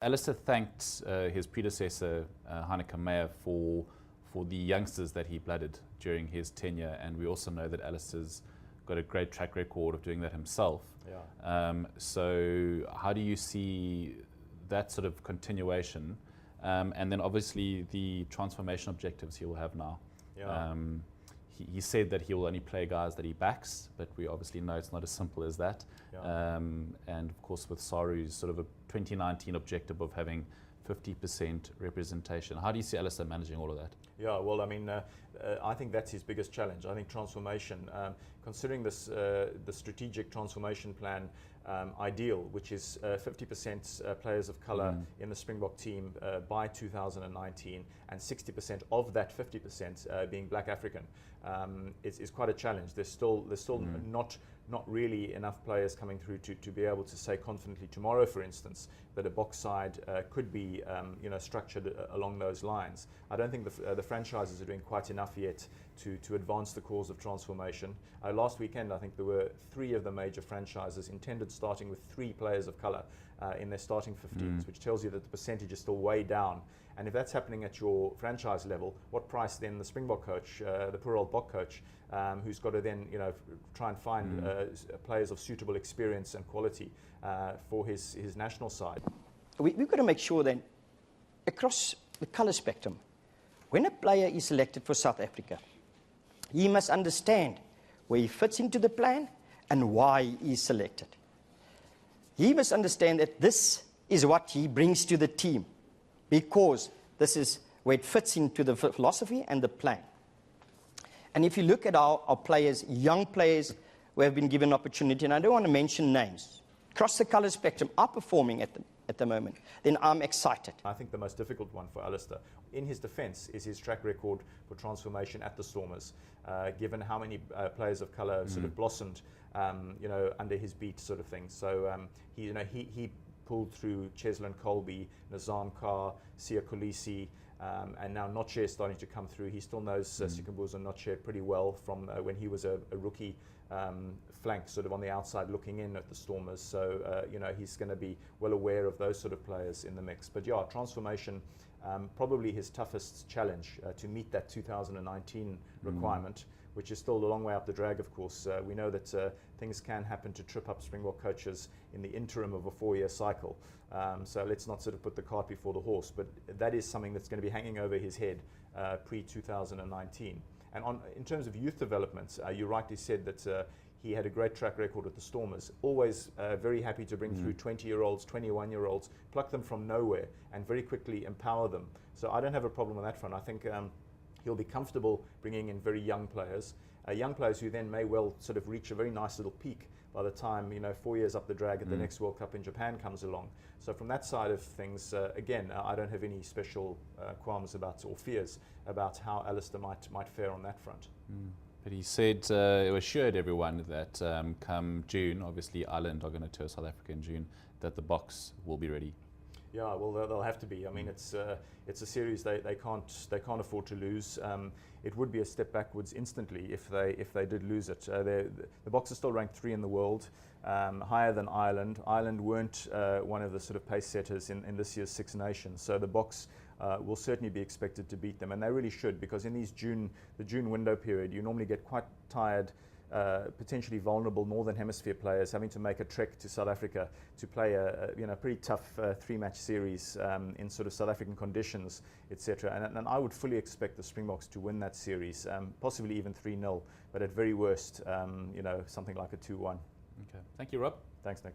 Alistair thanked his predecessor, Heineke Meyer, for the youngsters that he blooded during his tenure, and we also know that Alistair's got a great track record of doing that himself. Yeah. So how do you see that sort of continuation? And then obviously the transformation objectives he will have now. Yeah. He said that he will only play guys that he backs, but we obviously know it's not as simple as that. Yeah. And of course with Saru's sort of a 2019 objective of having 50% representation. How do you see Alistair managing all of that? Yeah, well, I mean, I think that's his biggest challenge. I think transformation, considering this, the strategic transformation plan ideal, which is 50% players of colour in the Springbok team by 2019, and 60% of that 50% being Black African, is quite a challenge. There's still not really enough players coming through to be able to say confidently tomorrow, for instance, that a box side could be structured along those lines. I don't think the franchises are doing quite enough yet to advance the cause of transformation. Last weekend, I think there were 3 of the major franchises intended starting with 3 players of colour in their starting 15s, which tells you that the percentage is still way down. And if that's happening at your franchise level, what price then the Springbok coach, the poor old Bok coach, who's got to then try and find players of suitable experience and quality for his national side. We've got to make sure that across the colour spectrum, when a player is selected for South Africa, he must understand where he fits into the plan and why he is selected. He must understand that this is what he brings to the team, because this is where it fits into the philosophy and the plan. And if you look at our players, young players who have been given opportunity, and I don't want to mention names, across the colour spectrum are performing at the moment, then I'm excited. I think the most difficult one for Alistair, in his defence, is his track record for transformation at the Stormers, given how many players of colour sort of blossomed, under his beat, sort of thing. So he pulled through Cheslin Colby, Nizam Carr, Sia Kolisi, and now Noche is starting to come through. He still knows Sikambuzo Noche pretty well from when he was a rookie flank, sort of on the outside looking in at the Stormers. So, he's going to be well aware of those sort of players in the mix. But yeah, transformation, probably his toughest challenge to meet that 2019 requirement, which is still a long way up the drag, of course. We know that things can happen to trip up Springbok coaches in the interim of a 4-year cycle. So let's not sort of put the cart before the horse, but that is something that's going to be hanging over his head pre-2019. And in terms of youth development, you rightly said that he had a great track record at the Stormers, always very happy to bring through 20-year-olds, 21-year-olds, pluck them from nowhere and very quickly empower them. So I don't have a problem on that front. I think he'll be comfortable bringing in very young players who then may well sort of reach a very nice little peak by the time 4 years up the drag at the next World Cup in Japan comes along. So from that side of things, again, I don't have any special qualms about or fears about how Alistair might fare on that front. But he said, he assured everyone that come June, obviously Ireland are going to tour South Africa in June, that the box will be ready. Yeah, well, they'll have to be. I mean, it's a series they can't afford to lose. It would be a step backwards instantly if they did lose it. The Box is still ranked 3 in the world, higher than Ireland. Ireland weren't one of the sort of pace setters in this year's Six Nations, so the Box will certainly be expected to beat them, and they really should, because in the June window period, you normally get quite tired, potentially vulnerable Northern Hemisphere players having to make a trek to South Africa to play a pretty tough 3-match series in sort of South African conditions, etc. And I would fully expect the Springboks to win that series, possibly even 3-0, but at very worst, something like a 2-1. Okay. Thank you, Rob. Thanks, Nick.